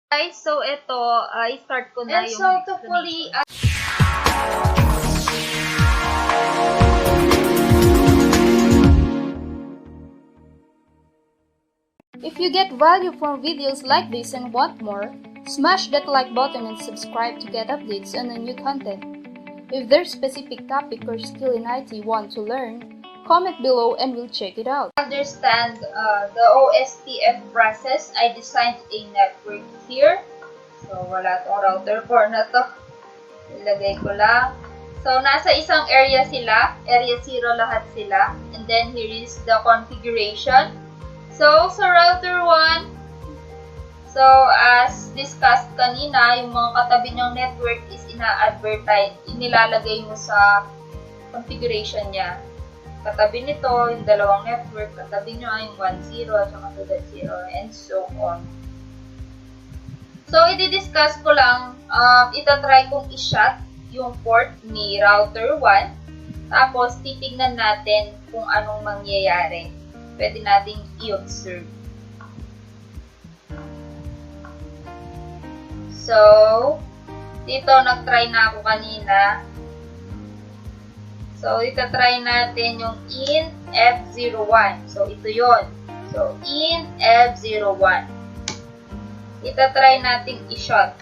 Guys, so ito, i-start ko na And yung so, to fully If you get value from videos like this and want more, smash that like button and subscribe to get updates on the new content. If there's specific topic or skill in IT you want to learn, comment below and we'll check it out. understand the OSPF process, I designed a network here. So, wala tong router 4 na to. Ilagay ko lang. So, nasa isang area sila. Area 0 lahat sila. And then, here is the configuration. So, sa router 1, so, as discussed kanina, yung mga katabi ng network is ina-advertise, inilalagay mo sa configuration niya. Katabi nito, yung dalawang network, katabi nyo ay yung 1.0 at saka 2.0 and so on. So, i-discuss ko lang, itatry kong i-shut yung port ni router 1. Tapos, titignan natin kung anong mangyayari. Pwede nating i-observe. So, dito, nag-try na ako kanina. So, itatry natin yung int f01. So, ito yon. So, int f01. Itatry natin i-shut.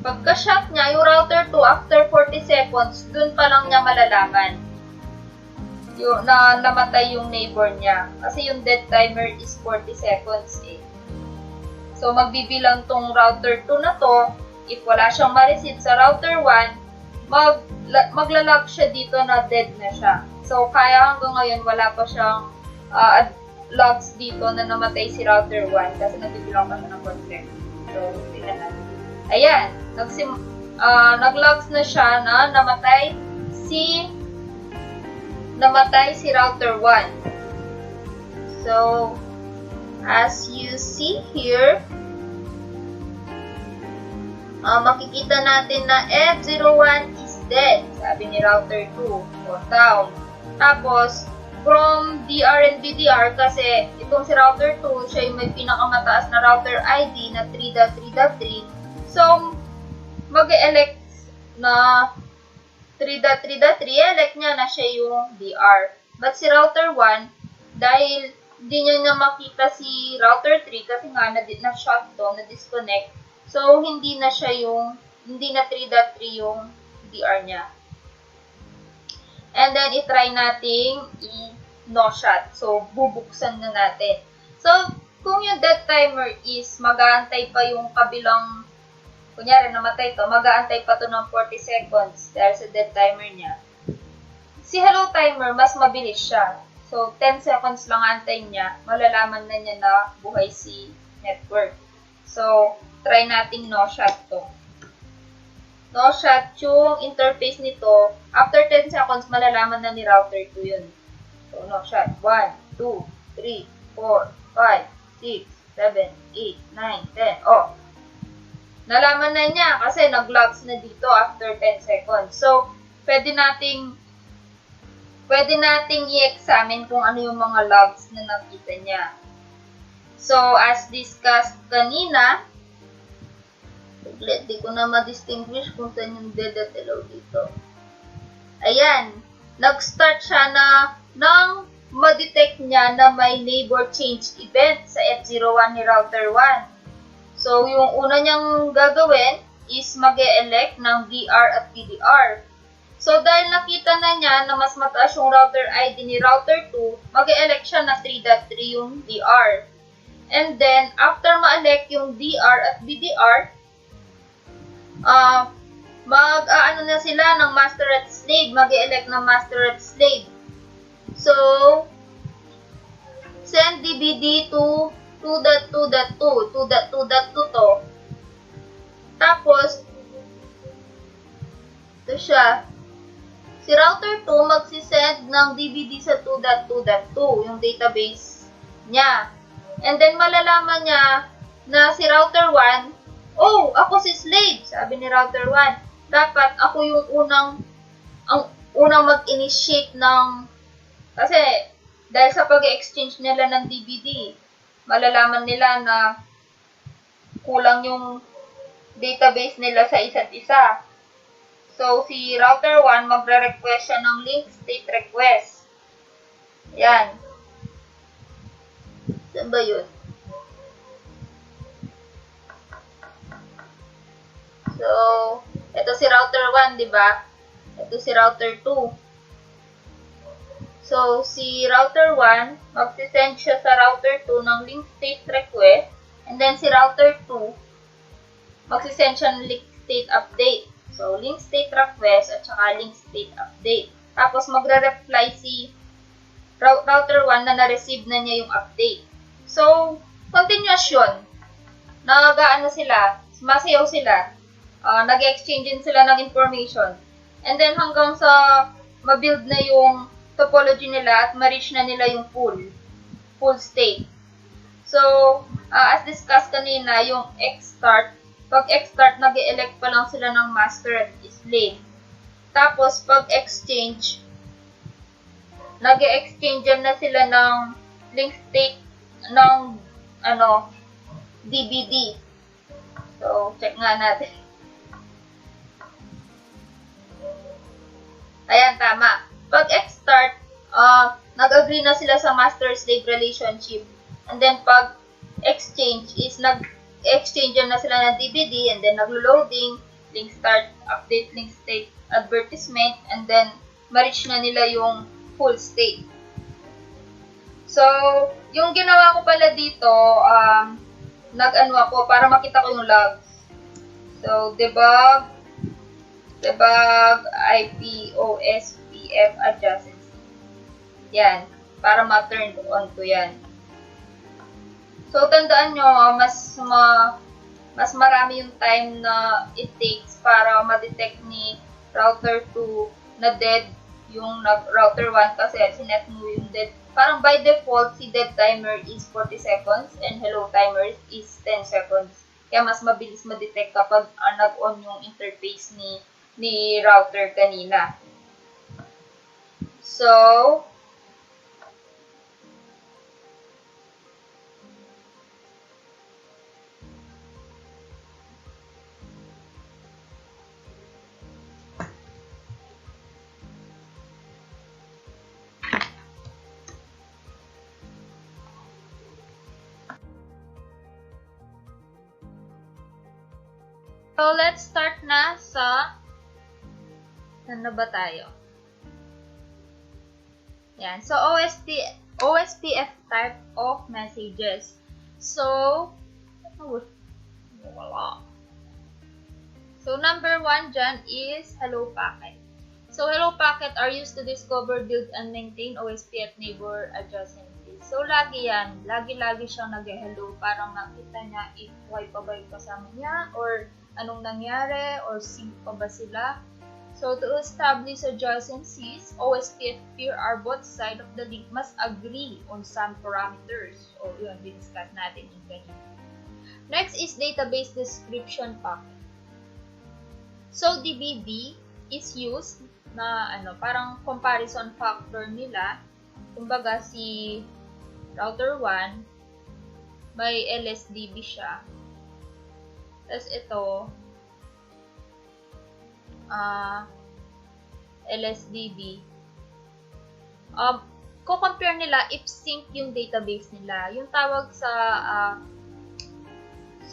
Pagka-shut niya, yung router 2, after 40 seconds, dun pa lang niya malalaman yung, na namatay yung neighbor niya. Kasi yung dead timer is 40 seconds eh. So, magbibilang tong router 2 na to. If wala siyang ma-receive sa router 1, maglalog siya dito na dead na siya. So, kaya hanggang ngayon, wala pa siyang logs dito na namatay si router 1 kasi nagbibilang pa siya ng 40 seconds. So, tingnan natin. Ayan, nag-logs na siya na namatay si router 1. So, as you see here, makikita natin na F01 is dead, sabi ni router 2, or down. Tapos, from DR and BDR, kasi itong si router 2, siya yung may pinakamataas na router ID na 3.3.3. So, mag-elect na 3.3.3, elect niya na siya yung DR. But si router 1, dahil hindi niya makita si router 3 kasi nga na-shut to, na-disconnect. So, hindi na 3.3 yung DR niya. And then, itry nating no shut. So, bubuksan na natin. So, kung yung dead timer is mag-aantay pa yung kabilang, kunyari namatay to, mag-aantay pa to ng 40 seconds dahil sa dead timer niya. Si hello timer, mas mabilis siya. So, 10 seconds lang antay niya, malalaman na niya na buhay si network. So, try nating no shut to. No shut yung interface nito, after 10 seconds, malalaman na ni router 2 yun. So, no shut. 1, 2, 3, 4, 5, 6, 7, 8, 9, 10. Oh, nalaman na niya kasi nag-logs na dito after 10 seconds. So, pwede nating i-examine kung ano yung mga logs na nakita niya. So, as discussed kanina, di ko na ma-distinguish kung saan yung dead at hello dito. Ayan, nag-start siya nang ma-detect niya na may neighbor change event sa F01 ni router 1. So, yung una niyang gagawin is mag-e-elect ng DR at PDR. So, dahil nakita na niya na mas mataas yung router ID ni router 2, mag-e-elect siya na 3.3 yung DR. And then, after ma-elect yung DR at BDR, mag-aano na sila ng master at slave, mag-e-elect ng master at slave. So, send DVD to 2.2.2, 2.2.2 to. Tapos, ito siya. Si router 2 magsisend ng DVD sa 2.2.2, yung database niya. And then, malalaman niya na si router 1, oh, ako si slave, sabi ni router 1. Dapat ako yung unang mag-initiate ng, kasi Dahil sa pag-exchange nila ng DVD, malalaman nila na kulang yung database nila sa isa't isa. So, si router 1, magre-request siya ng link state request. Yan. Saan ba yun? So, ito si router 1, di ba? Ito si router 2. So, si router 1, magsisend siya sa router 2 ng link state request. And then, si router 2, magsisend siya ng link state update. So, link state request at saka link state update. Tapos, magre-reply si router 1 na na-receive na niya yung update. So, continuous yun. Nag-ano sila, masayaw sila. Nag-exchange din sila ng information. And then, hanggang sa ma-build na yung topology nila at ma-reach na nila yung full state. So, as discussed kanina, yung X-start, pag X-start, nag-elect pa lang sila ng master at slave. Tapos, pag exchange, nag-exchange na sila ng link state ng DVD. So, check nga natin. Ayan, tama. Pag X-start, nag-agree na sila sa master-slave relationship. And then, pag exchange is nag-exchange na sila ng DVD and then naglo-loading, link start, update, link state, advertisement, and then ma-reach na nila yung full state. So, yung ginawa ko pala dito, nag-ano ako para makita ko yung logs. So, debug IP OSPF adjacency. Yan, para ma-turn on ko yan. So, tandaan nyo, mas marami yung time na it takes para ma-detect ni router 2 na dead yung router 1 kasi sinet mo yung dead. Parang by default, si dead timer is 40 seconds and hello timer is 10 seconds. Kaya mas mabilis ma-detect kapag nag-on yung interface ni router kanina. So, let's start na sa saan na ba tayo? Yan. So, OSPF type of messages. So, wala. So, number 1 dyan is hello packet. So, hello packet are used to discover, build, and maintain OSPF neighbor adjacencies. So, lagi yan. Lagi-lagi siyang nag-hello. Parang nakita niya if why pa ba yung kasama niya or anong nangyari or sync pa ba sila. So, to establish adjacencies, OSPF peer are both sides of the link must agree on some parameters. O, yun, discuss natin yung ganyan. Next is database description packet. So, DBD is used na, parang comparison factor nila. Kumbaga, si router 1, may LSDB siya. Tapos ito, LSDB. Ko-compare nila if sync yung database nila. Yung tawag sa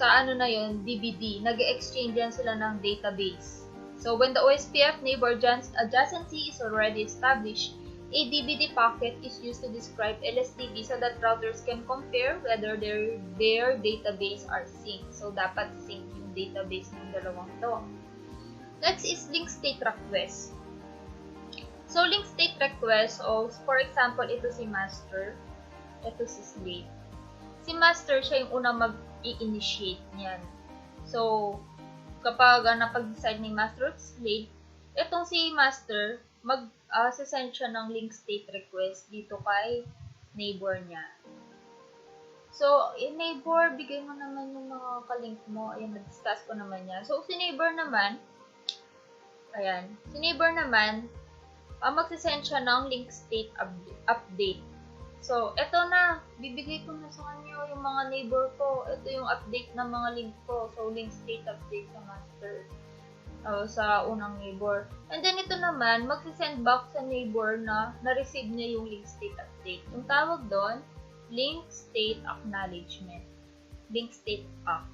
ano na yun, DBD. Nag-exchange yan sila ng database. So, when the OSPF neighbor adjacency is already established, a DBD packet is used to describe LSDB so that routers can compare whether their database are synced. So, dapat sync yung database ng dalawang to. Next is link state request. So, link state request, for example, ito si master, ito si slave. Si master, siya yung unang mag-i-initiate niyan. So, kapag napag-decide ni master at slave, itong si master, mag-send siya ng link state request dito kay neighbor niya. So, neighbor, bigay mo naman yung mga kalink mo. Ayan, na-discuss ko naman yan. So, si neighbor naman, magsisend siya ng link state update. So, eto na. Bibigay ko na sa kanya yung mga neighbor ko. Ito yung update ng mga link ko. So, link state update sa master. Sa unang neighbor. And then, ito naman, magsisend back sa neighbor na na-receive niya yung link state update. Yung tawag doon, link state acknowledgement. Link state ack.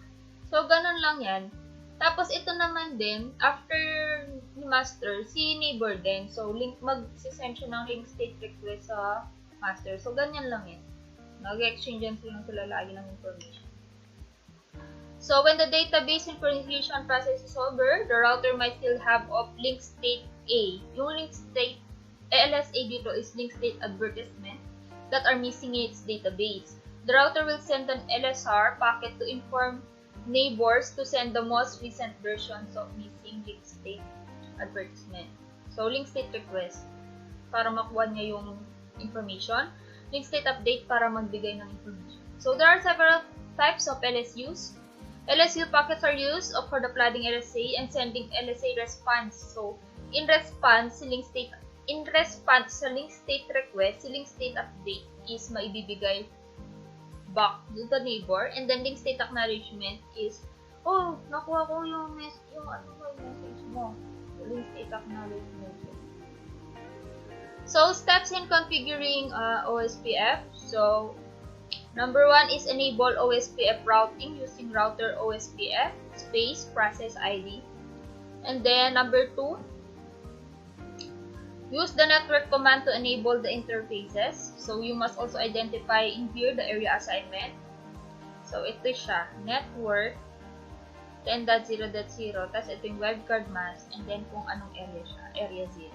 So, ganun lang yan. Tapos, ito naman din, after ni master, si neighbor din. So, mag-send siya ng link state request sa master. So, ganyan lang yan. Nag-exchange yan sila lagi ng information. So, when the database information process is over, the router might still have of link state A. Yung link state, LSA dito is link state advertisement that are missing in its database. The router will send an LSR packet to inform neighbors to send the most recent versions of missing link state advertisement. So, link state request para makuha niya yung information. Link state update para magbigay ng information. So, there are several types of LSUs. LSU packets are used for the flooding LSA and sending LSA response. So, in response sa link state request, si link state update is maibibigay back to the neighbor, and then link state acknowledgement is, oh, nakuha ko yung message mo. Link state acknowledgement. So, steps in configuring OSPF. So, number 1 is enable OSPF routing using router OSPF space process ID. And then number 2, use the network command to enable the interfaces. So you must also identify in here the area assignment. So ito siya, network 10.0.0, tapos ito yung webcard mask, and then kung anong area siya, area 0.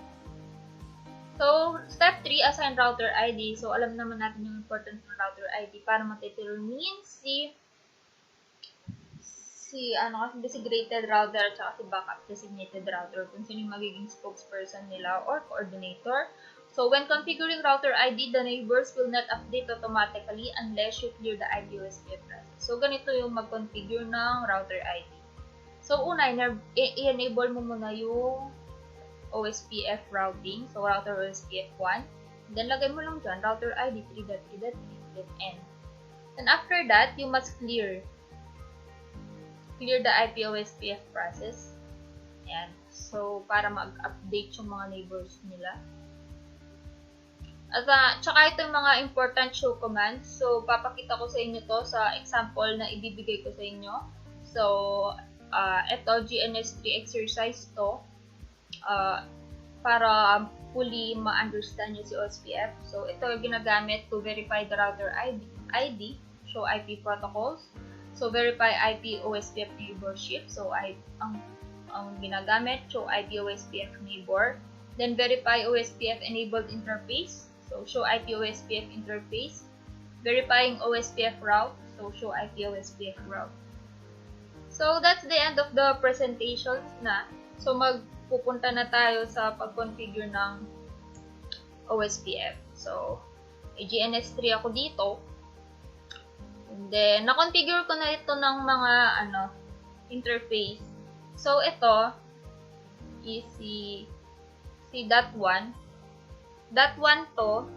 So, step 3, assign router ID. So, alam naman natin yung importance ng router ID para ma-determine designated router at saka si backup designated router kung sino yung magiging spokesperson nila or coordinator. So, when configuring router ID, the neighbors will not update automatically unless you clear the ID OSPF process. So, ganito yung mag-configure ng router ID. So, una, i-enable mo muna yung OSPF routing, so router OSPF1. Then, lagay mo lang dyan, router ID 3.3.3.n. And after that, you must clear the IP OSPF process. Ayan. So, para mag-update yung mga neighbors nila. At tsaka ito yung mga important show commands. So, papakita ko sa inyo to sa example na ibibigay ko sa inyo. So, ito, GNS3 exercise to. Para fully ma-understand nyo si OSPF. So, ito yung ginagamit to verify the router ID, show IP protocols. So, verify IP OSPF neighborship. So, ang ginagamit, show IP OSPF neighbor. Then, verify OSPF enabled interface. So, show IP OSPF interface. Verifying OSPF route. So, show IP OSPF route. So, that's the end of the presentations na. So, pupunta na tayo sa pag-configure ng OSPF. So, GNS3 ako dito. And then, na-configure ko na ito ng mga interface. So, ito is si .1. .1 to,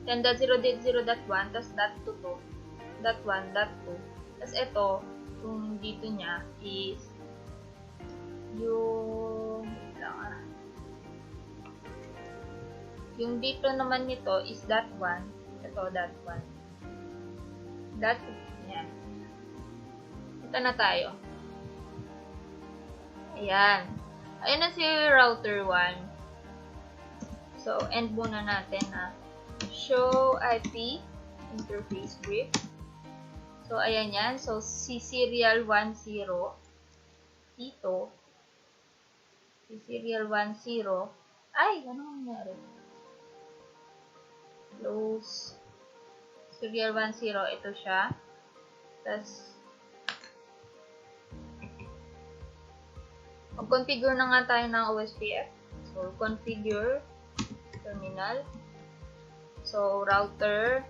10.0.0.1, tapos .2 to, .1, .2. Tapos ito, yung dito niya is yung dito naman nito is .1. Ito, .1. Yan. Ito na tayo. Ayan. Ayan na si router 1. So, end muna natin na show IP interface brief. So, ayan yan. So, si serial 10 dito. Si serial 10. Ay, ano nangyari? Close. Serial 10, ito siya. Tapos, mag-configure na nga tayo ng OSPF. So, configure terminal. So, router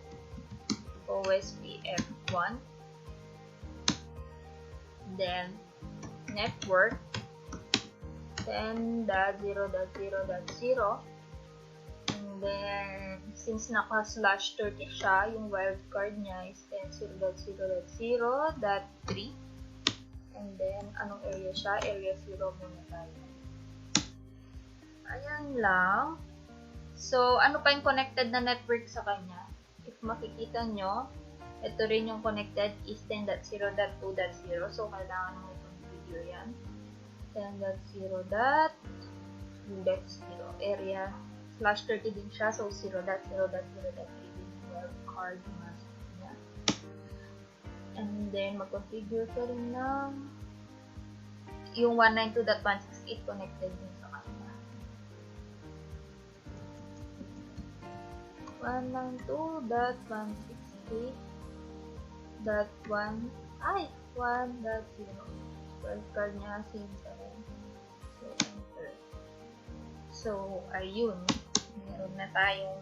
OSPF1. Then, network 10.0.0.0. And then, since naka/30 siya, yung wildcard niya is 10.0.0.0.3. And then, anong area siya? Area 0 muna tayo. Ayan lang. So, ano pa yung connected na network sa kanya? If makikita nyo, ito rin yung connected is 10.0.2.0. So, kailangan mo i-configure yan. 10.0.2.0. Area /30 din siya. So, 0.0.0.3 din yung wildcard mask niya. And then, mag-configure ka rin ng yung 192.168 connected din sa kanya. 192.168.1 1.0. Wildcard niya, same pa rin. So, enter. So, ayun. Meron na tayong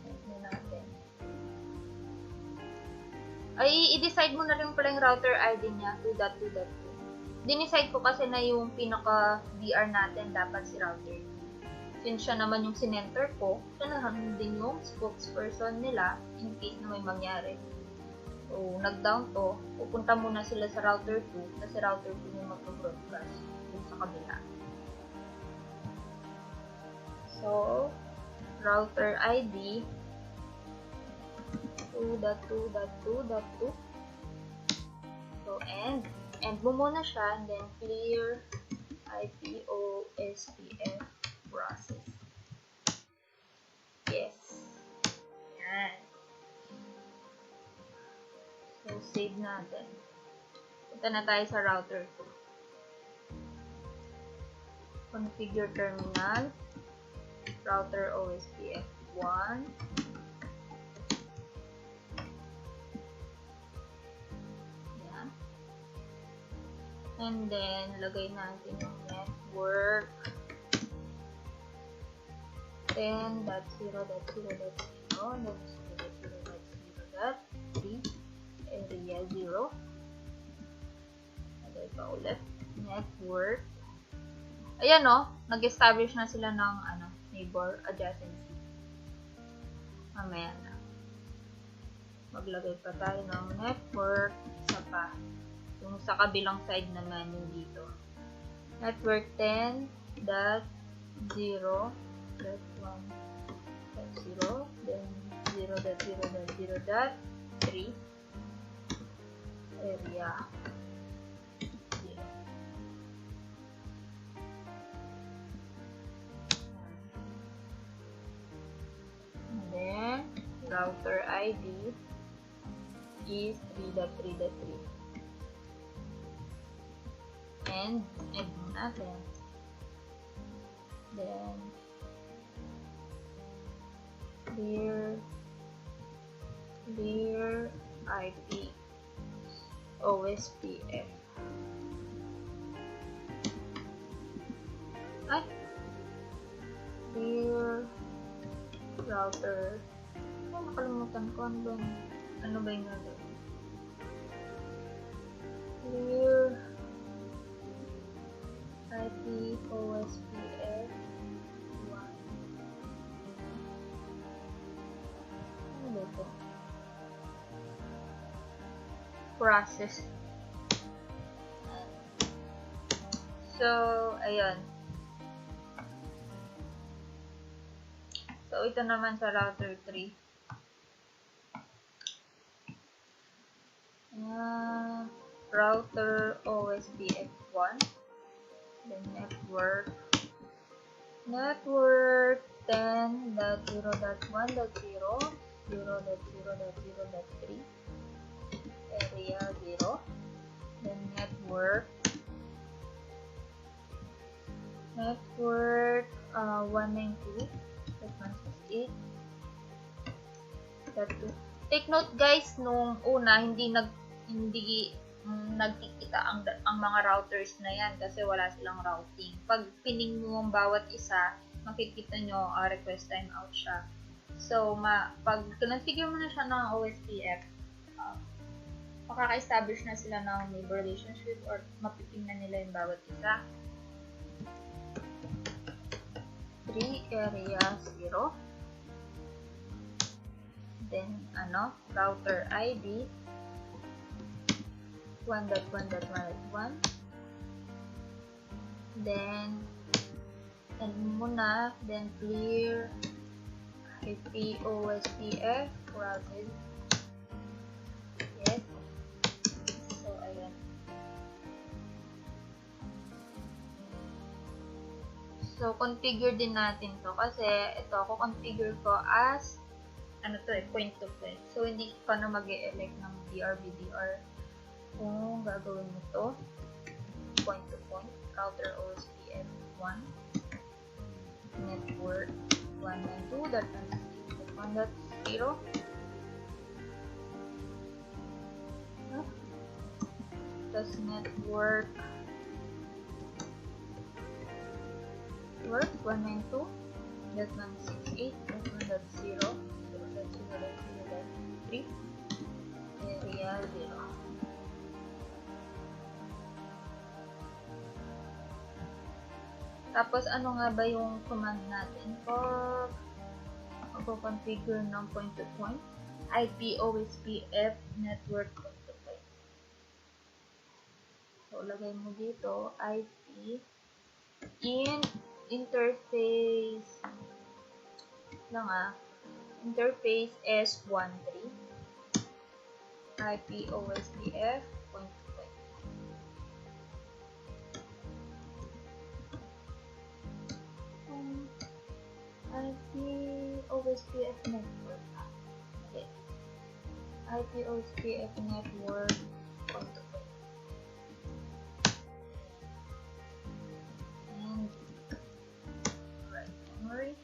tignan natin. Ay, i-decide mo na rin pala yung router ID niya, 2.2.2. Dinicide ko kasi na yung pinaka-DR natin dapat si router. Since siya naman yung sinenter ko, siya naman din yung spokesperson nila in case na may mangyari. So, nag-down to, pupunta muna sila sa router 2 kasi router 2 yung mag-broadcast dun sa kabila. So, router ID 2.2.2.2. So, end mo muna siya, and then clear IP OSPF process. Yes. Yan. So, save natin. Punta na tayo sa router 2. Configure terminal. Router OSPF1. Yan. And then, lagay natin yung network 10.0.0.0.0.3 area 0. Lagay pa ulit. Network. Ayan o, nag-establish na sila ng neighbor adjacency. Mamaya na. Maglagay pa tayo ng network isa pa. Yung sa kabilang side naman yung dito. Network 10.0.1.0 then 0.0.0.3 area 0. And then router ID is 3.3.3 and end natin. Then clear IP OSPF. Clear router. Nakalimutan ko ano ba yung nagawin? Clear IP OSPF 1. Ano ba ito? Process. So, ayun. So, ito naman sa router 3. Router OSPF1. Then network 10.0.1.0 0.0.0.3 area 0. Then network 192.168.2. Take note guys, nung una hindi nagkikita ang mga routers na yan kasi wala silang routing. Pag pining mo ang bawat isa, makikita nyo request timeout siya. So, pag configure mo na siya ng OSPF, makaka-establish na sila ng neighbor relationship or mapiping na nila yung bawat isa. 3 area 0. Then, router ID 1.1.1.1. Then, end muna. Then, clear IP OSPF routed. Yes. So, ayan. So, configure din natin to kasi ito, ako configure ko as point to point. So, hindi pa na mag-e-elect ng DRBDR kung gagawin mo to. Point to point. Router OSPF1. Network 192.168.1.0. Plus network 192.168.1.0. 0.0.0.3 area 0. Tapos, ano nga ba yung command natin for mag-configure ng point-to-point? IP OSPF network point-to-point. So, lagay mo dito, IP in interface interface S13 IP OSPF point-to-point. IP OSPF network. Okay. IP OSPF network point-to-point. And right memory.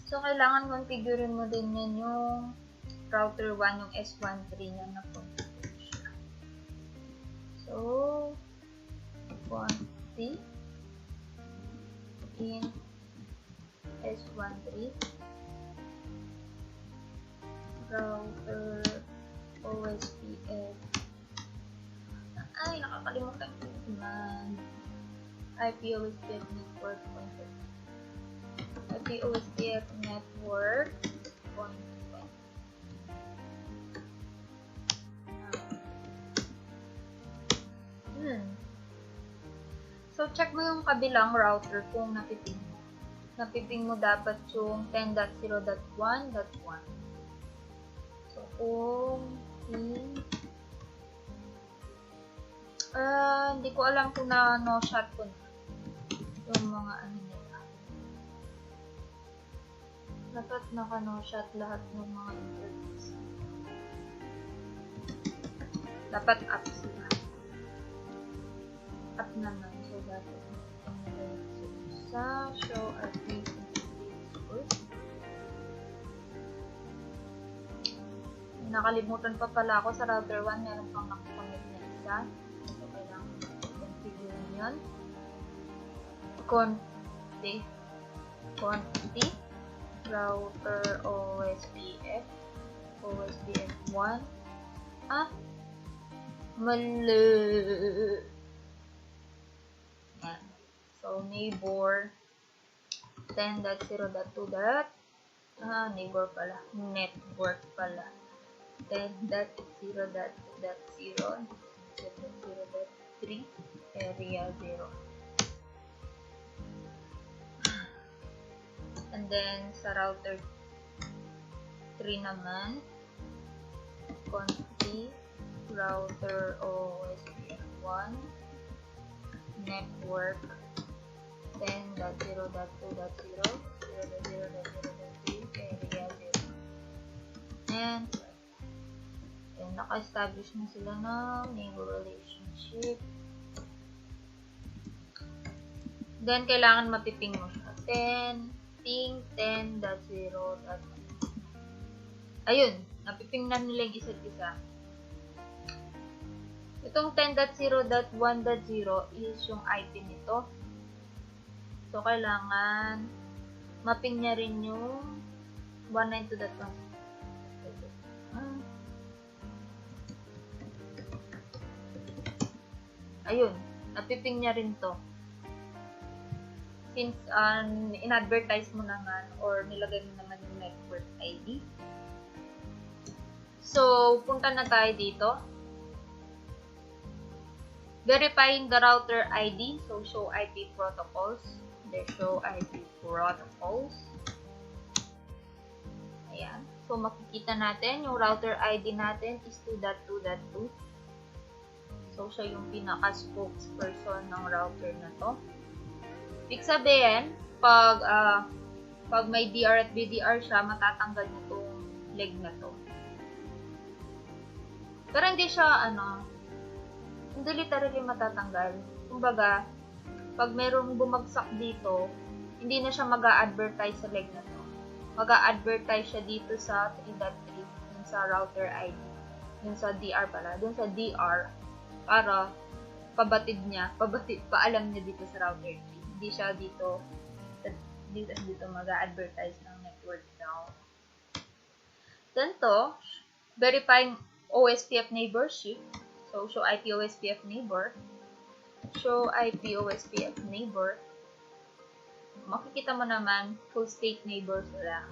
So, kailangan configurein mo din yan yung router 1, yung S13 niya na point-to-point siya. So, quantity in S13 router OSPF. Ay, nakakalimutan ko naman. IP OSPF network point-to-point. IP OSPF network point-to-point. So, check mo yung kabilang router kung napiping mo. Napiping mo dapat yung 10.0.1.1. So, kung hindi ko alam kung no shot ko na yung mga nila. Dapat naka-no shot lahat ng mga interface. Dapat up sila. Up naman. So, dapat sa show IP interface. Nakalimutan pa pala ako sa router 1. Meron pang nakakonect na isa. So, kailangan configure yun. Quantity router OSPF 1 mali. Yan. So, neighbor 10.0.2. Neighbor pala. Network pala. 10.0.2.0 0.0.3 area 0. And then, sa router 3 naman, quantity router OSPF 1 network 10.0.2.0 0.0.0.3 area 0. And naka-establish na sila ng neighbor relationship. Then, kailangan mapiping mo siya. 10.0.1. Ayun, napiping na nila yung isa't isa. Itong 10.0.1.0 is yung IP nito. So, kailangan maping niya rin yung 192.1. Ayun, napiping niya rin to. since in-advertise mo naman or nilagay mo naman yung network ID. So, punta na tayo dito. Verifying the router ID. So, show IP protocols. Then, show IP protocols. Ayan. So, makikita natin yung router ID natin is 2.2.2. So, siya yung pinaka-spokesperson ng router na to. Ibig sabihin, pag may DR at BDR siya, matatanggal niyo itong leg na to. Pero hindi siya, hindi literally matatanggal. Kumbaga, pag mayroong bumagsak dito, hindi na siya mag-a-advertise sa leg na to. Mag-a-advertise siya dito sa 3.3, dun sa router ID. Dun sa DR pala. Dun sa DR, para paalam niya dito sa router 3. Hindi siya dito mag-a-advertise ng network down. Ganito, verifying OSPF neighborship. So, show IP OSPF neighbor. Show IP OSPF neighbor. Makikita mo naman, full state neighbor sila.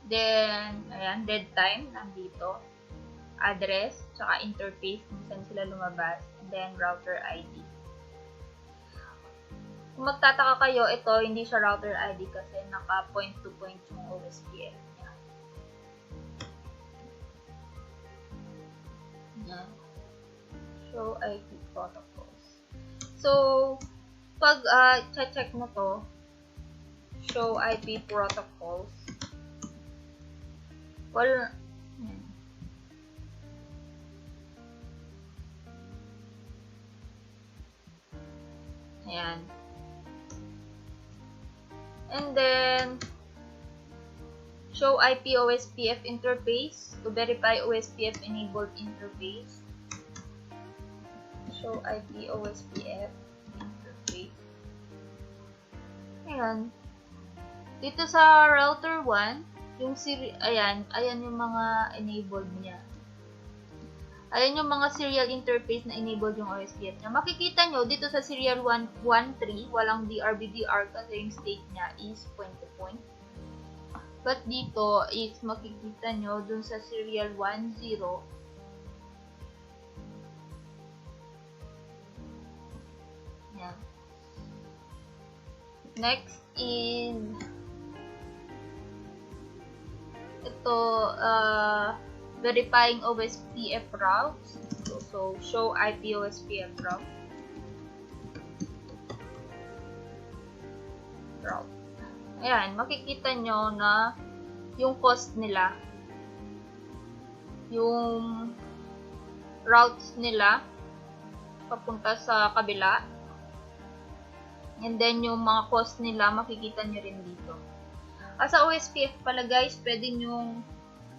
Then, ayan, dead time, nandito. Address, tsaka interface, kung saan sila lumabas. And then, router ID. Kung magtataka kayo, ito, hindi siya router ID kasi naka point-to-point yung OSPF niya. Yan. Show IP protocols. So, pag check mo to, show IP protocols, well, ayan. And then, show IP OSPF interface to verify OSPF enabled interface. Show IP OSPF interface. Ayan. Dito sa router 1, yung ayan yung mga enabled niya. Ayan yung mga serial interface na enabled yung OSPF niya. Makikita nyo, dito sa serial 1.1.3, walang DRBDR kasi yung state niya is point-to-point. But dito is makikita nyo dun sa serial 1.0. Yan. Next is ito, verifying OSPF routes. So, show IP OSPF route. Ayan, makikita nyo na yung cost nila, yung routes nila papunta sa kabila. And then, yung mga cost nila, makikita nyo rin dito. Sa OSPF pala guys, pwede nyong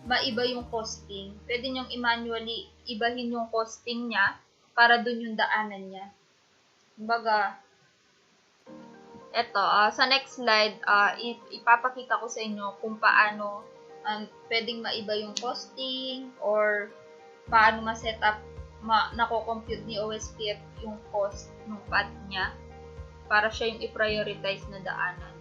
maiba yung costing. Pwede nyong i-manually ibahin yung costing niya para dun yung daanan niya. Kumbaga, eto, sa next slide, ipapakita ko sa inyo kung paano pwedeng maiba yung costing or paano ma-set up, nako-compute ni OSPF yung cost ng path niya para siya yung i-prioritize na daanan.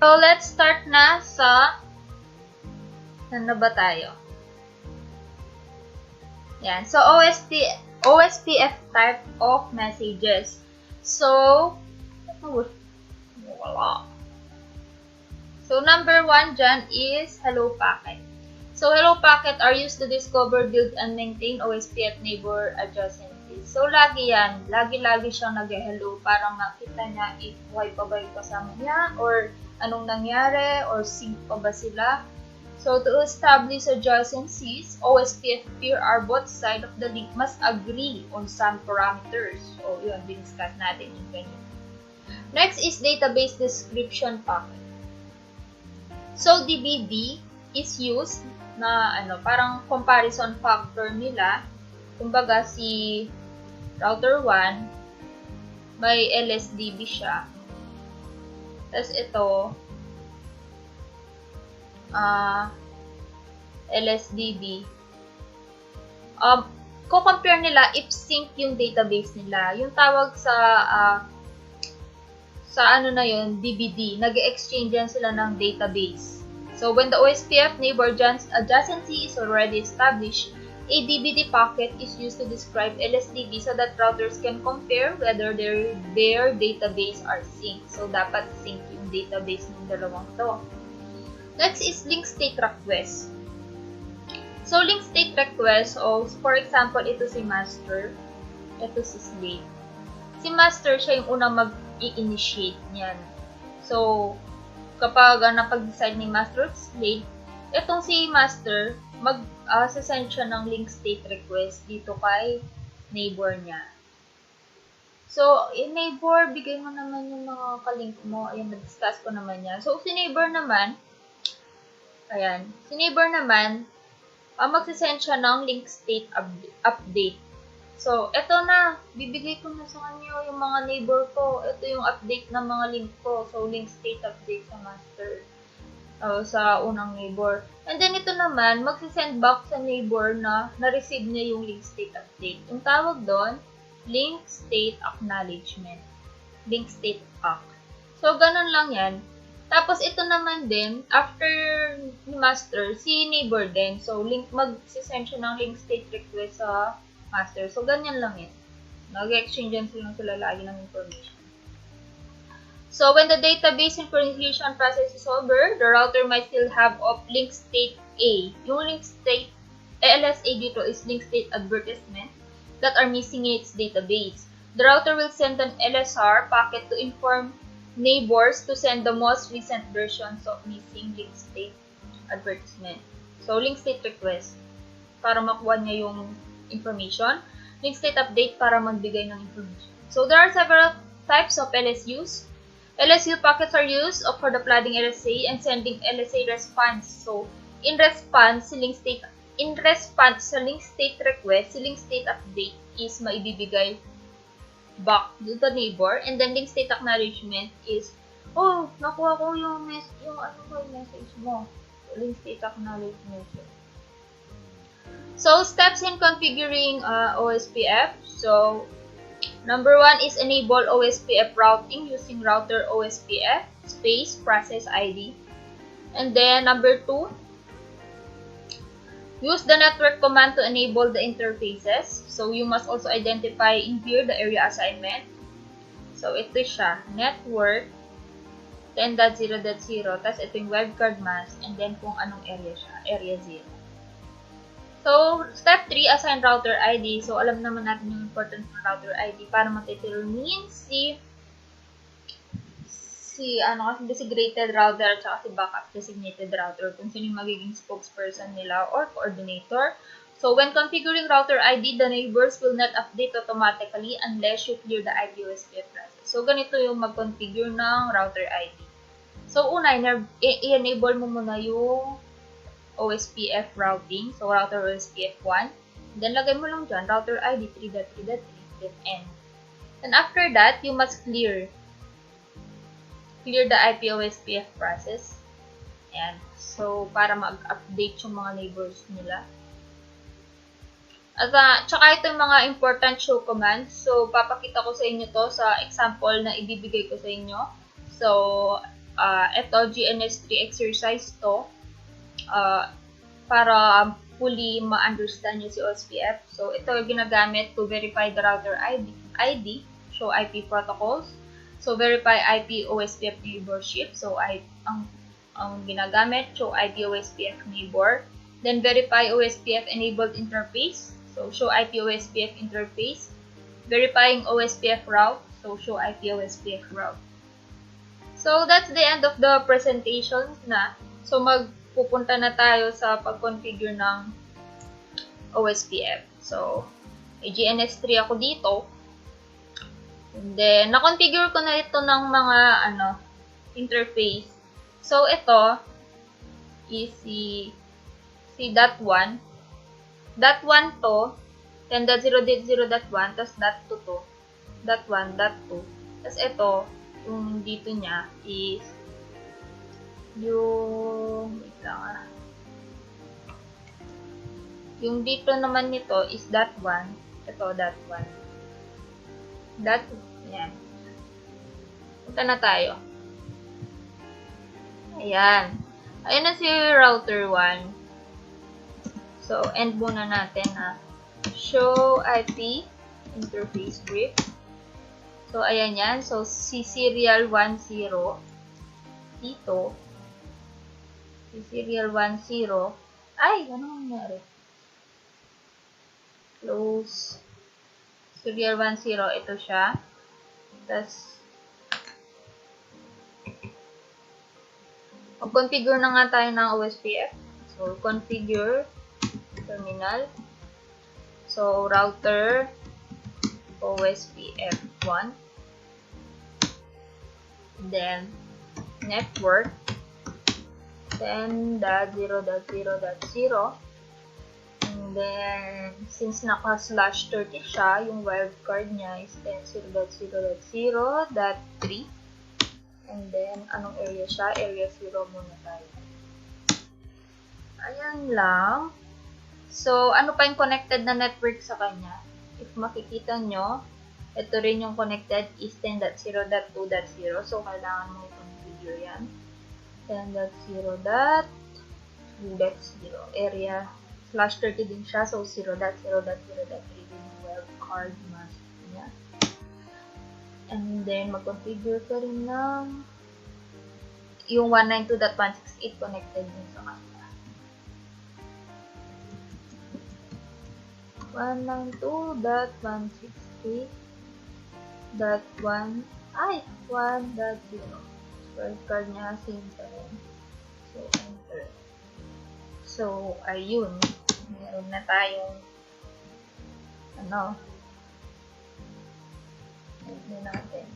So, let's start na sa saan na ba tayo? Yan. So, OSPF type of messages. So, wala. So, number 1 dyan is hello packet. So, hello packet are used to discover, build, and maintain OSPF neighbor adjacencies. So, lagi yan. Lagi-lagi siyang nag-hello para makita niya if why pa ba yung kasama niya or anong nangyari or sync pa ba sila. So, to establish adjacencies, OSPF peer are both sides of the link must agree on some parameters. So, yun, diniscuss natin yung ganyan. Next is database description packet. So, DBD is used na parang comparison factor nila. Kumbaga, si router 1, may LSDB siya. Tapos ito, LSDB. ko-compare nila if sync yung database nila. Yung tawag sa ano na yun, DBD. Nag-exchange yan sila ng database. So, when the OSPF neighbor adjacency is already established, a DBD packet is used to describe LSDB so that routers can compare whether their database are synced. So, dapat sync yung database ng dalawang to. Next is link state request. So, link state request, for example, ito si master, ito si slave. Si master, siya yung unang mag-i-initiate niyan. So, kapag napag-decide ni master at slave, itong si master, mag-send siya ng link state request dito kay neighbor niya. So, neighbor, bigay mo naman yung mga kalink mo. Ayan, na-discuss ko naman yan. So, si neighbor naman, magsisend siya ng link state update. So, eto na. Bibigay ko na sa kanya yung mga neighbor ko. Ito yung update ng mga link ko. So, link state update sa master. Sa unang neighbor. And then, ito naman, magsisend back sa neighbor na na-receive niya yung link state update. Yung tawag doon, link state acknowledgement. Link state ack. So, ganun lang yan. Tapos, ito naman din, after ni master, si neighbor din. So, magsisend siya ng link state request sa master. So, ganyan lang yan. Nag-exchange sila lagi ng information. So, when the database synchronization process is over, the router might still have of link state A. Yung link state, LSA dito is link state advertisement that are missing in its database. The router will send an LSR packet to inform neighbors to send the most recent versions of missing link state advertisement. So, link state request para makuha niya yung information. Link state update para magbigay ng information. So, there are several types of LSUs. LSU packets are used for the flooding LSA and sending LSA response. So, in response sa link state request, si link state update is maibibigay back to the neighbor, and then link state acknowledgement is, nakuha ko yung message mo. Link state acknowledgement. So, steps in configuring OSPF. So, number 1 is enable OSPF routing using router OSPF space process ID. And then, number 2, use the network command to enable the interfaces. So, you must also identify in here the area assignment. So, ito siya, network 10.0.0, tapos ito yung webcard mask, and then kung anong area siya, area 0. So, step 3, assign router ID. So, alam naman natin yung importance ng router ID para ma-determine si designated router at saka si backup designated router kung sino yung magiging spokesperson nila or coordinator. So, when configuring router ID, the neighbors will not update automatically unless you clear the IP OSPF process. So, ganito yung mag-configure ng router ID. So, una, i-enable mo muna yung OSPF routing. So, router OSPF1. Then, lagay mo lang dyan, router ID 3.3.3, then end. And after that, you must clear the IP OSPF process. Ayan. So, para mag-update yung mga neighbors nila. At tsaka ito yung mga important show commands. So, papakita ko sa inyo to sa example na ibibigay ko sa inyo. So, ito, GNS3 exercise to. Para fully ma-understand nyo si OSPF. So, ito yung ginagamit to verify the router ID, show IP protocols. So, verify IP OSPF neighborship. So, ang ginagamit, show IP OSPF neighbor. Then, verify OSPF enabled interface. So, show IP OSPF interface. Verifying OSPF route. So, show IP OSPF route. So, that's the end of the presentation na. So, pupunta na tayo sa pag-configure ng OSPF. So, may GNS3 ako dito. And then, na-configure ko na ito ng mga interface. So, ito is si .1. .1 to, 10.0.0.1, tapos .2 to, .1, .2. Tapos ito, yung dito niya is yung Yung dito naman nito is that one. Ito, that one. Yan. Punta na tayo. Ayan. Ayan na si router 1. So, end muna natin na show IP interface brief. So, ayan yan. So, si serial 10 dito. Si serial 10. Ay, ano nangyari? Close. Serial 10, ito siya. Tapos, mag-configure na nga tayo ng OSPF. So, configure terminal. So, router OSPF1. Then, network 10.0.0.0. And then, since naka/30 siya, yung wildcard niya is 10.0.0.0.3. And then, anong area siya? Area 0 muna tayo. Ayan lang. So, ano pa yung connected na network sa kanya? If makikita nyo, ito rin yung connected is 10.0.2.0. So, kailangan mo i-configure yan. 10.0.2.0. Area /30 din siya. So, 0.0.0.3 din yung wildcard mask niya. And then, mag-configure ka rin ng yung 192.168 connected din sa kanya. 192.168.1 ay 1.0. Wildcard niya same pa rin. So, enter. So, ayun. Meron na tayong enter natin.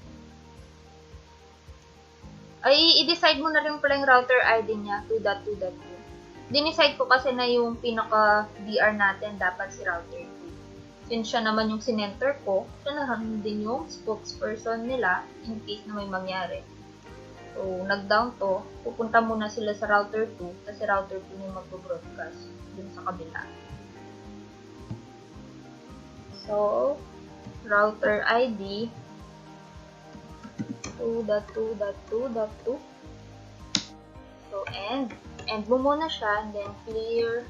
Ay, i-decide mo na rin pala yung router ID niya, 2.2.2. Dinicide ko kasi na yung pinaka-DR natin dapat si router 2. Since siya naman yung sinenter ko, siya na din yung spokesperson nila in case na may mangyari. So, nag-down to, pupunta muna sila sa router 2, kasi router 2 yung mag-broadcast dun sa kabila. So, router ID 2.2.2.2. So, end mo muna siya, and then clear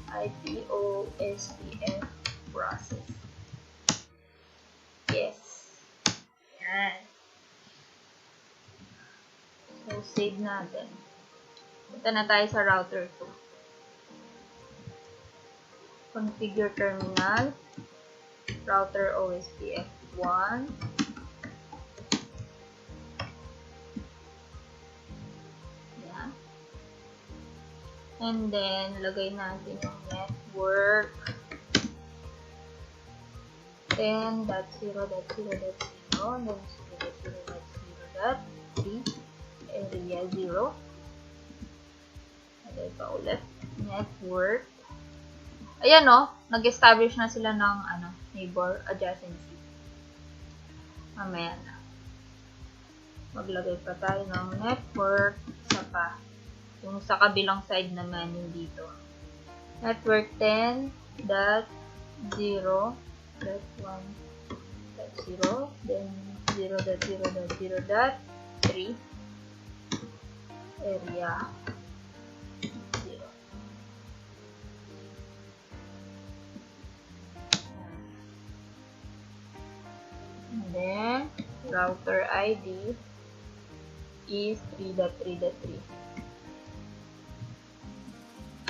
IP OSPF process. Yes. Yan. So, save natin. Punta na tayo sa router 2. Configure terminal. Router OSPF1. Yan. And then, lagay natin yung network 10.0.0.0 then 0.0.0.3 area 0. Lagay pa ulit. Network. Ayan o, nag-establish na sila ng neighbor adjacency. Mamaya na. Maglagay pa tayo ng network. Isa pa. Yung sa kabilang side naman yung dito. Network 10.0.1.0 then 0.0.0.3 area 0. And then router ID is 3.3.3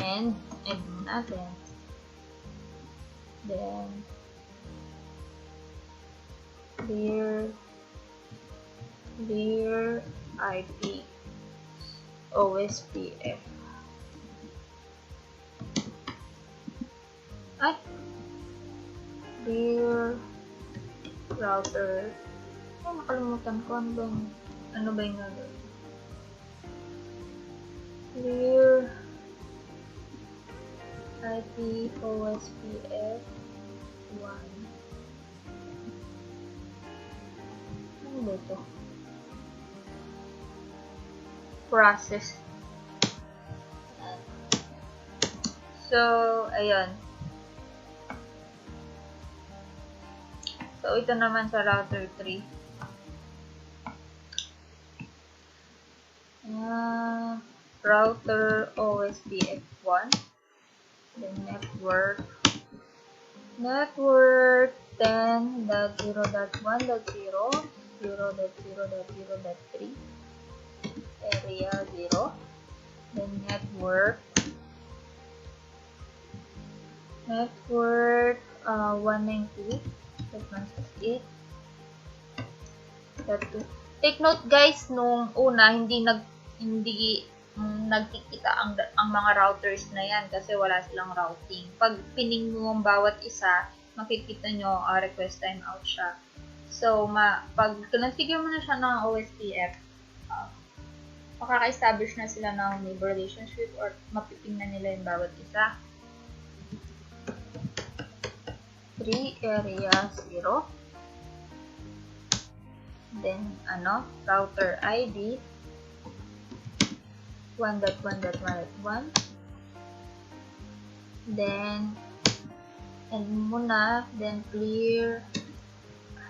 and end natin. Then clear IP OSPF. Ay! Clear router. Ay, nakalimutan ko. Ano ba yung gagawin? Clear IP OSPF 1. Ano ba ito? Process. So, ayun. So, ito naman sa router 3. Router OSPF1. Then network 10.0.1.0, 0.0.0.3, area 0. Then network 192.168.2. Take note guys, nung una hindi nagkikita ang mga routers na yan kasi wala silang routing. Pag pining mo ang bawat isa, makikita nyo request timeout siya. So, pag configure mo na siya ng OSPF, makaka-establish na sila ng neighbor relationship or mapiping na nila yung bawat isa. 3 area 0. Then, router ID 1.1.1.1. Then, end muna. Then, clear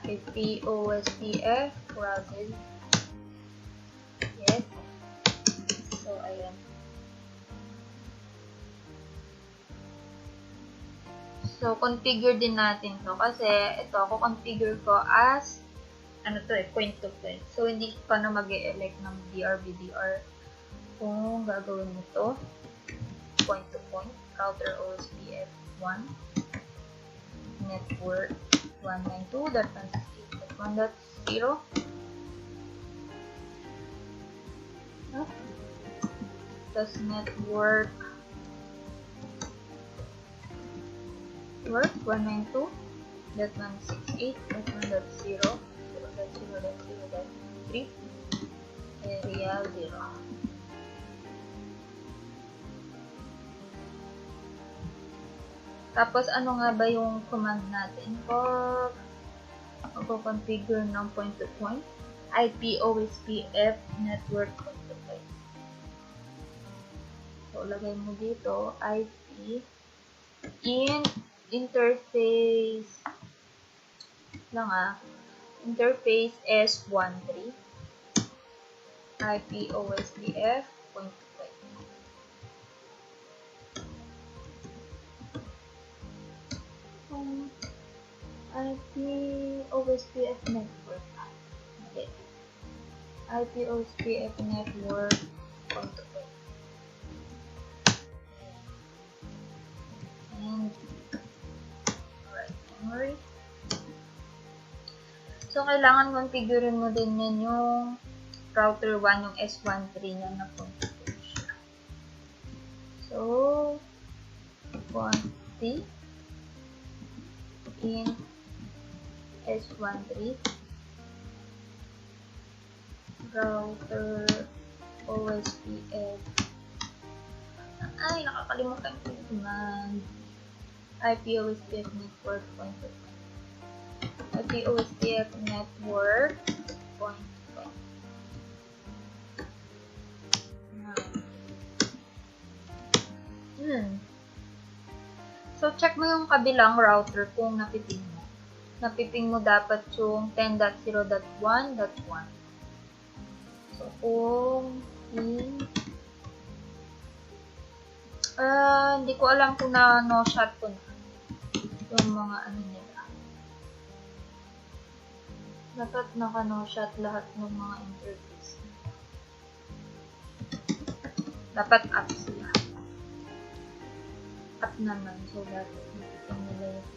IP OSPF browser. Yes. So, ayan. So, configure din natin to. Kasi, ito, ako configure ko as point to point. So, hindi pa na mag-e-elect ng DR/BDR kung gagawin mo to. Point to point. Router OSPF1. Network 192.168.1.0. Tapos network 192.168.1.0, 0.0.0.3, area 0. Tapos, ano nga ba yung command natin? Mag-configure ng point-to-point. IP OSPF network point-to-point. So, lagay mo dito, IP interface interface S13 IP OSPF point-to-point. IP OSPF network. Okay. IP OSPF network point-to-point. And memory. So, kailangan configurein mo din yan yung router 1, yung S13 niya na point-to-point siya. So, quantity in S13 router OSPF. Ay, nakakalimutan ko yung command. IP OSPF network point-to-point. IP OSPF network point-to-point. So, check mo yung kabilang router kung napiping mo. Napiping mo dapat yung 10.0.1.1. So, kung hindi ko alam kung no-shot ko na yung mga nila. Dapat naka-no-shot lahat ng mga interface. Dapat up sila. Up naman. So, dapat napitin nila yung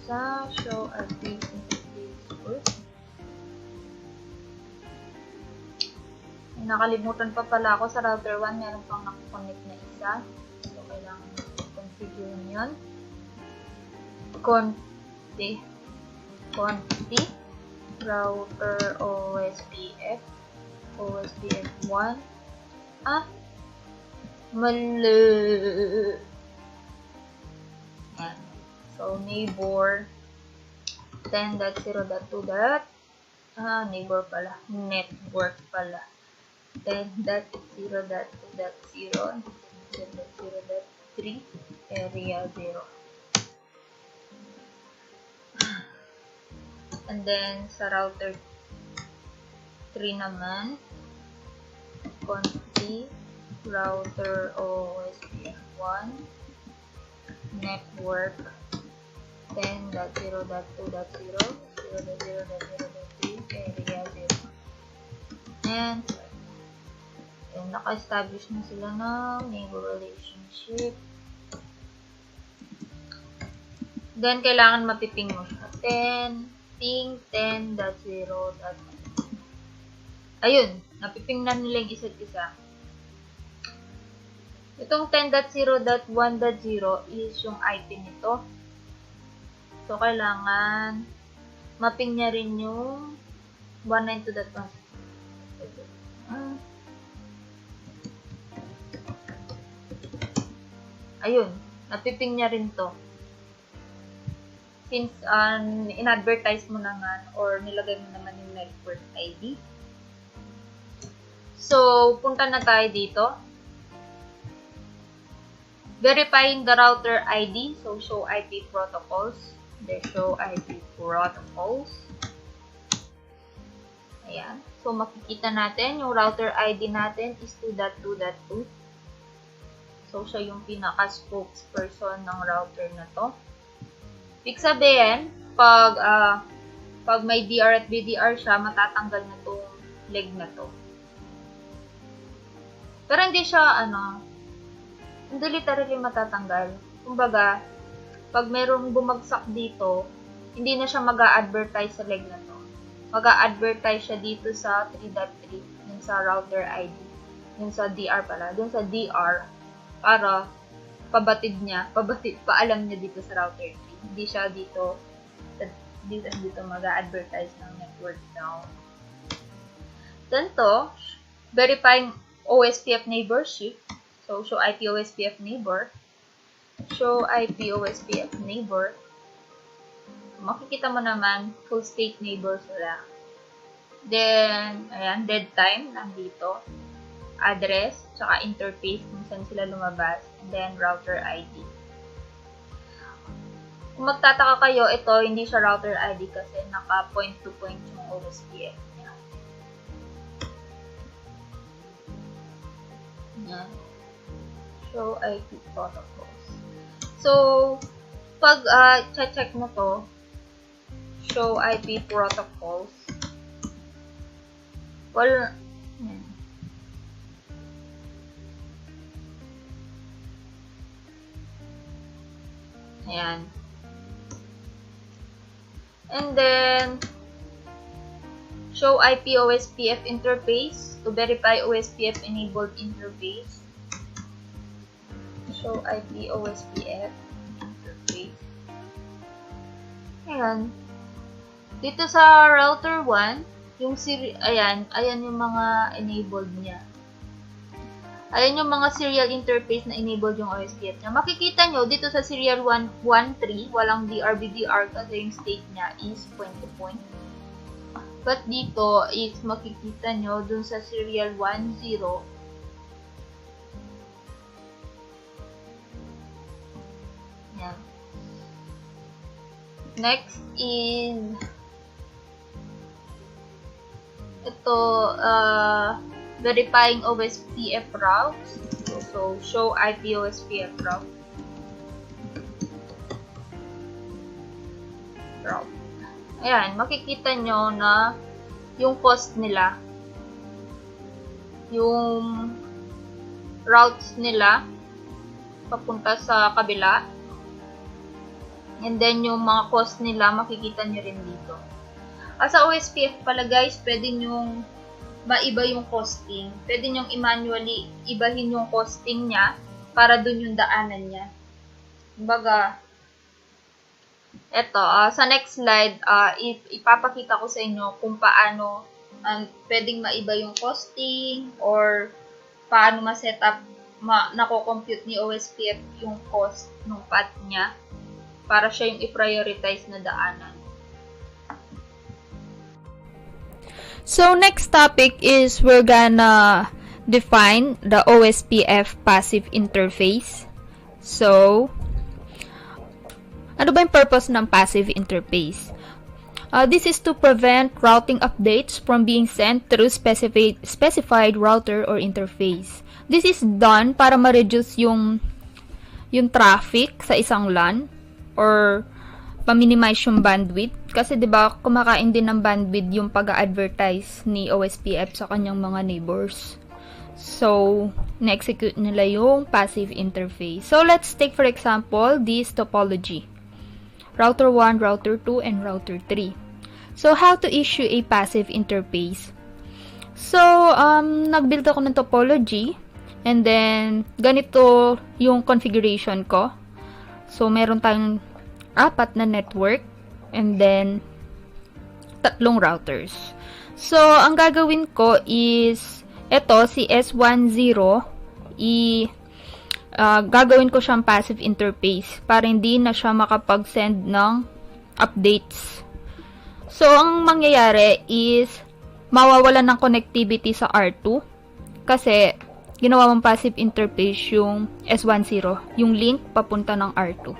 sa show IP interface first. Nakalimutan pa pala ako sa router 1. Meron pang nakakonect na isa. So, kailangan configure yun. Quantity router OSPF OSPF1 mali. Yan. So, neighbor 10.0.2. Neighbor pala. Network pala. 10.0.2.0 10.0.3 area 0. And then, sa router 3 naman, config router OSPF1 network 10.0.2.0 0.0.0.3 area 0. And naka-establish na sila ng neighbor relationship. Then, kailangan mapiping mo siya. 10, ping 10.0. Ayun, napiping na nila yung isa't isa. Itong 10.0.1.0 is yung IP nito. So, kailangan maping niya rin yung 192.1. Ayun, napiping niya rin to. Since in-advertise mo naman or nilagay mo naman yung network ID. So, punta na tayo dito. Verifying the router ID. So, show IP protocols. The show IP protocols. Ayan. So, makikita natin yung router ID natin is 2.2.2. So, siya yung pinaka-spokesperson ng router na to. Ibig sabihin, pag may DR at BDR siya, matatanggal na tong leg na to. Pero hindi siya, hindi literally matatanggal. Kumbaga, pag mayroong bumagsak dito, hindi na siya mag-a-advertise sa leg na to. Mag-a-advertise siya dito sa 3.3, yun sa router ID. Yun sa DR pala. Dun sa DR, para paalam niya dito sa router 3. Hindi siya dito mag-a-advertise ng network down. Then to, verifying OSPF neighborship. So, show IP OSPF neighbor. Show IP OSPF neighbor. Makikita mo naman, full state neighbor sila. Then, ayan, dead time, nandito. Address, tsaka interface, kung saan sila lumabas. And then, router ID. Kung magtataka kayo, ito, hindi siya router ID kasi naka point-to-point yung OSPF niya. Yan. Show IP protocols. So, pag check mo to, show IP protocols, well, ayan. And then, show IP OSPF interface to verify OSPF enabled interface. Show IP OSPF interface. Ayan. Dito sa router 1, yung ayan yung mga enabled niya. Ayan yung mga serial interface na enabled yung OSPF niya. Makikita nyo, dito sa serial 113, walang DRBDR kasi yung state niya is point-to-point. But dito is makikita nyo dun sa serial 10. Yan. Next is ito, verifying OSPF routes. So, show IP OSPF route. Ayan, makikita nyo na yung cost nila, yung routes nila papunta sa kabila, and then yung mga cost nila makikita nyo rin dito. Sa OSPF pala guys, pwede nyong maiba yung costing. Pwede nyong i-manually ibahin yung costing niya para dun yung daanan niya. Kumbaga, eto, sa next slide, ipapakita ko sa inyo kung paano pwedeng maiba yung costing or paano ma-set up, nako-compute ni OSPF yung cost ng path niya para siya yung i-prioritize na daanan. So, next topic is we're gonna define the OSPF passive interface. So, ano ba yung purpose ng passive interface? This is to prevent routing updates from being sent through specified router or interface. This is done para ma-reduce yung traffic sa isang LAN or pa-minimize yung bandwidth. Kasi 'di ba kumakain din ng bandwidth yung pag-advertise ni OSPF sa kanyang mga neighbors. So, na-execute nila yung passive interface. So, let's take for example this topology. Router 1, router 2, and router 3. So, how to issue a passive interface? So, nag-build ako ng topology. And then, ganito yung configuration ko. So, meron tayong 4 na network. And then, 3 routers. So, ang gagawin ko is, ito, si S10, gagawin ko siyang passive interface para hindi na siya makapag-send ng updates. So, ang mangyayari is, mawawala ng connectivity sa R2 kasi ginawa mong passive interface yung S10, yung link papunta ng R2.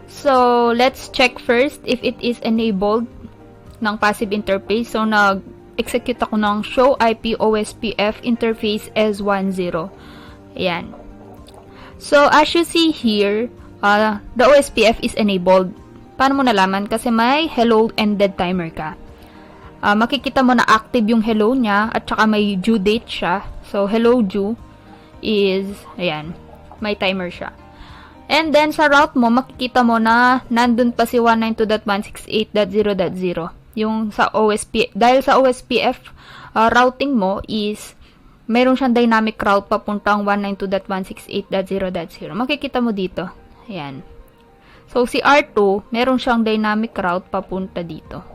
So, let's check first if it is enabled ng passive interface. So, nag-execute ako ng show IP OSPF interface S10. Ayan. So, as you see here, the OSPF is enabled. Paano mo nalaman? Kasi may hello ended timer ka. Makikita mo na active yung hello niya at saka may due date siya. So, hello due is, ayan, may timer siya. And then, sa route mo, makikita mo na nandun pa si 192.168.0.0. Yung sa OSPF, dahil sa OSPF routing mo is mayroon siyang dynamic route papuntang 192.168.0.0. Makikita mo dito. Ayan. So, si R2, meron siyang dynamic route papunta dito.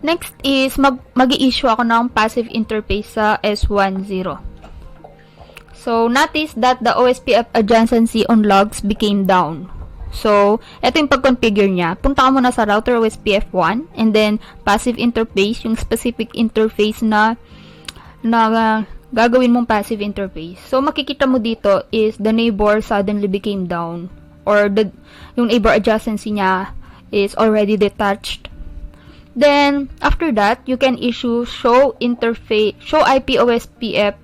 Next is, mag-i-issue ako ng passive interface sa S10. So, notice that the OSPF adjacency on logs became down. So, ito yung pag-configure niya. Punta ka muna sa router OSPF1 and then passive interface, yung specific interface na gagawin mong passive interface. So, makikita mo dito is the neighbor suddenly became down or yung neighbor adjacency niya is already detached. Then, after that, you can issue show IP OSPF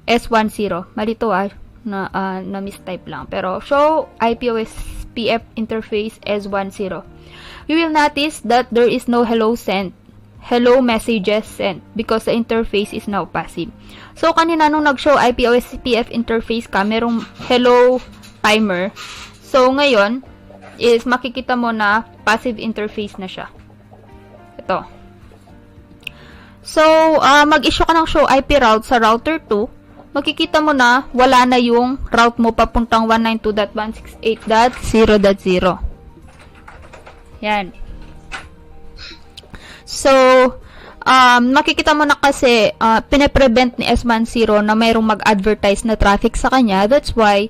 S10. Malito na mistype lang. Pero, show IP OSPF interface S10. You will notice that there is no hello messages sent because the interface is now passive. So, kanina nung nag-show IP OSPF interface ka, merong hello timer. So, ngayon, is makikita mo na passive interface na siya. Ito. So, mag-issue ka ng show IP route sa router 2. Makikita mo na wala na yung route mo papuntang 192.168.0.0. Yan. So, makikita mo na kasi pine-prevent ni S10 na mayroong mag-advertise na traffic sa kanya. That's why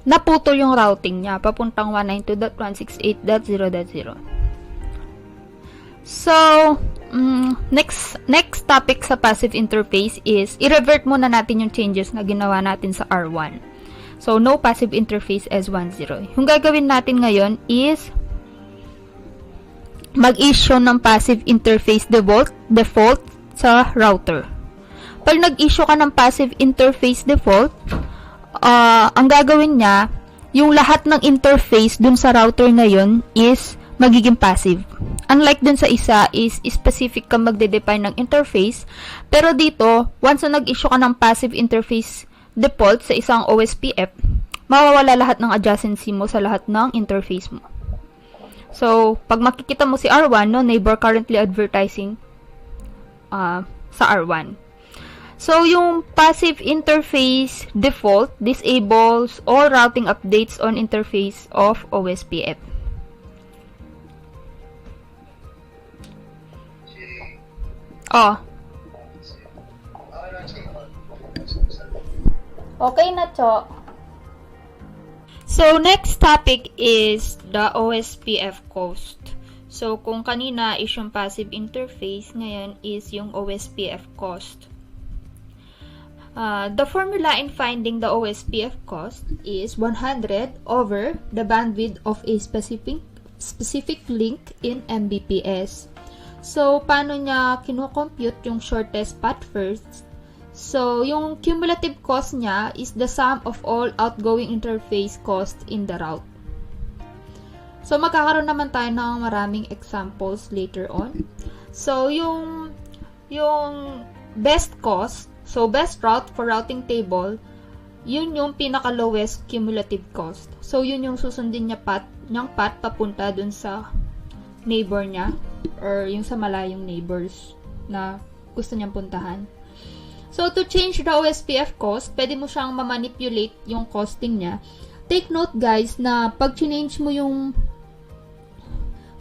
naputol yung routing niya papuntang 192.168.0.0. So, next topic sa passive interface is i-revert muna natin yung changes na ginawa natin sa R1. So, no passive interface S10. Yung gagawin natin ngayon is mag-issue ng passive interface default sa router. Pag nag-issue ka ng passive interface default, ang gagawin niya, yung lahat ng interface dun sa router ngayon is magiging passive. Unlike dun sa isa is specific ka magde-define ng interface, pero dito, once na nag-issue ka ng passive interface default sa isang OSPF, mawawala lahat ng adjacency mo sa lahat ng interface mo. So, pag makikita mo si R1, no, neighbor currently advertising sa R1. So, yung passive interface default disables all routing updates on interface of OSPF. Oh. Okay na to. So, next topic is the OSPF cost. So, kung kanina is yung passive interface, ngayon is yung OSPF cost. The formula in finding the OSPF cost is 100 over the bandwidth of a specific specific link in Mbps. So, paano niya kino-compute yung shortest path first? So, yung cumulative cost niya is the sum of all outgoing interface costs in the route. So, magkakaroon naman tayo ng maraming examples later on. So, yung best cost, so best route for routing table, yun yung pinaka-lowest cumulative cost. So, yun yung susundin niya niyang path papunta dun sa neighbor niya or yung sa malayong neighbors na gusto niyang puntahan. So, to change the OSPF cost, pwede mo siyang ma-manipulate yung costing niya. Take note guys na pag change mo yung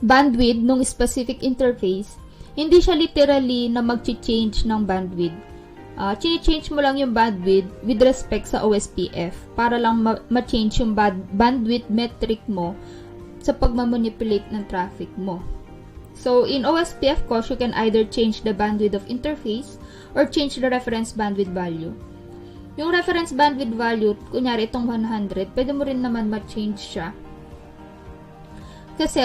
bandwidth ng specific interface, hindi siya literally na mag-change ng bandwidth. Chini-change mo lang yung bandwidth with respect sa OSPF para lang ma-change yung bandwidth metric mo sa pagmamanipulate ng traffic mo. So, in OSPF cost, you can either change the bandwidth of interface or change the reference bandwidth value. Yung reference bandwidth value, kunyari itong 100, pwede mo rin naman ma-change siya. Kasi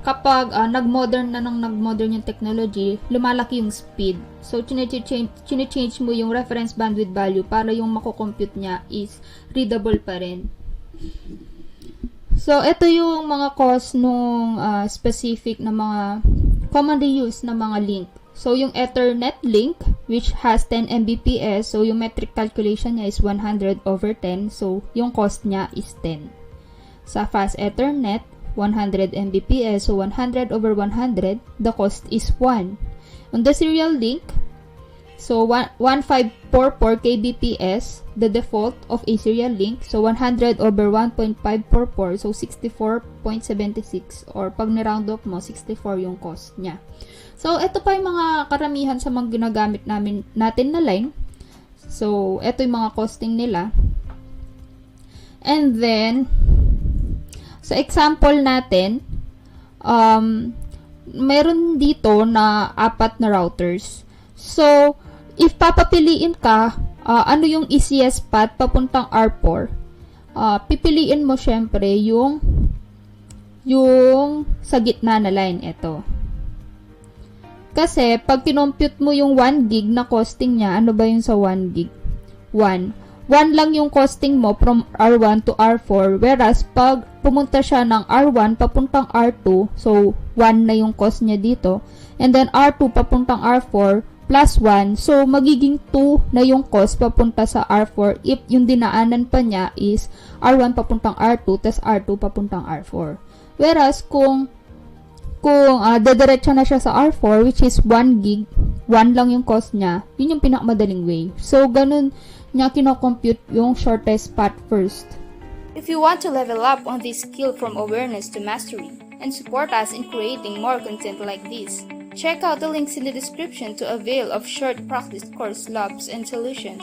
kapag nag-modern yung technology, lumalaki yung speed. So, chine-change mo yung reference bandwidth value para yung mako-compute niya is readable pa rin. So, ito yung mga cost nung specific na mga commonly used na mga link. So, yung Ethernet link, which has 10 Mbps, so yung metric calculation niya is 100 over 10. So, yung cost niya is 10. Sa Fast Ethernet, 100 Mbps, so 100 over 100, the cost is 1. On the serial link, so 1544 kbps, the default of a serial link, so 100 over 1.544, so 64.76, or pag ni-round up mo, 64 yung cost niya. So, ito pa yung mga karamihan sa mga ginagamit natin na line. So, ito yung mga costing nila. And then, sa example natin, meron dito na 4 na routers. So, if papapiliin ka, ano yung easiest path papuntang R4? Pipiliin mo syempre yung sa gitna na line, ito. Kasi, pag kinompute mo yung 1 gig na costing niya, ano ba yung sa 1 gig? 1 lang yung costing mo from R1 to R4, whereas pag pumunta siya ng R1 papuntang R2, so 1 na yung cost niya dito, and then R2 papuntang R4 plus 1, so magiging 2 na yung cost papunta sa R4 if yung dinaanan pa niya is R1 papuntang R2 tas R2 papuntang R4. Whereas kung dediretso na siya sa R4, which is 1 gig, 1 lang yung cost niya, yun yung pinakamadaling way. So, ganun niya kino-compute yung shortest path first. If you want to level up on this skill from awareness to mastery and support us in creating more content like this, check out the links in the description to avail of short practice course labs and solutions.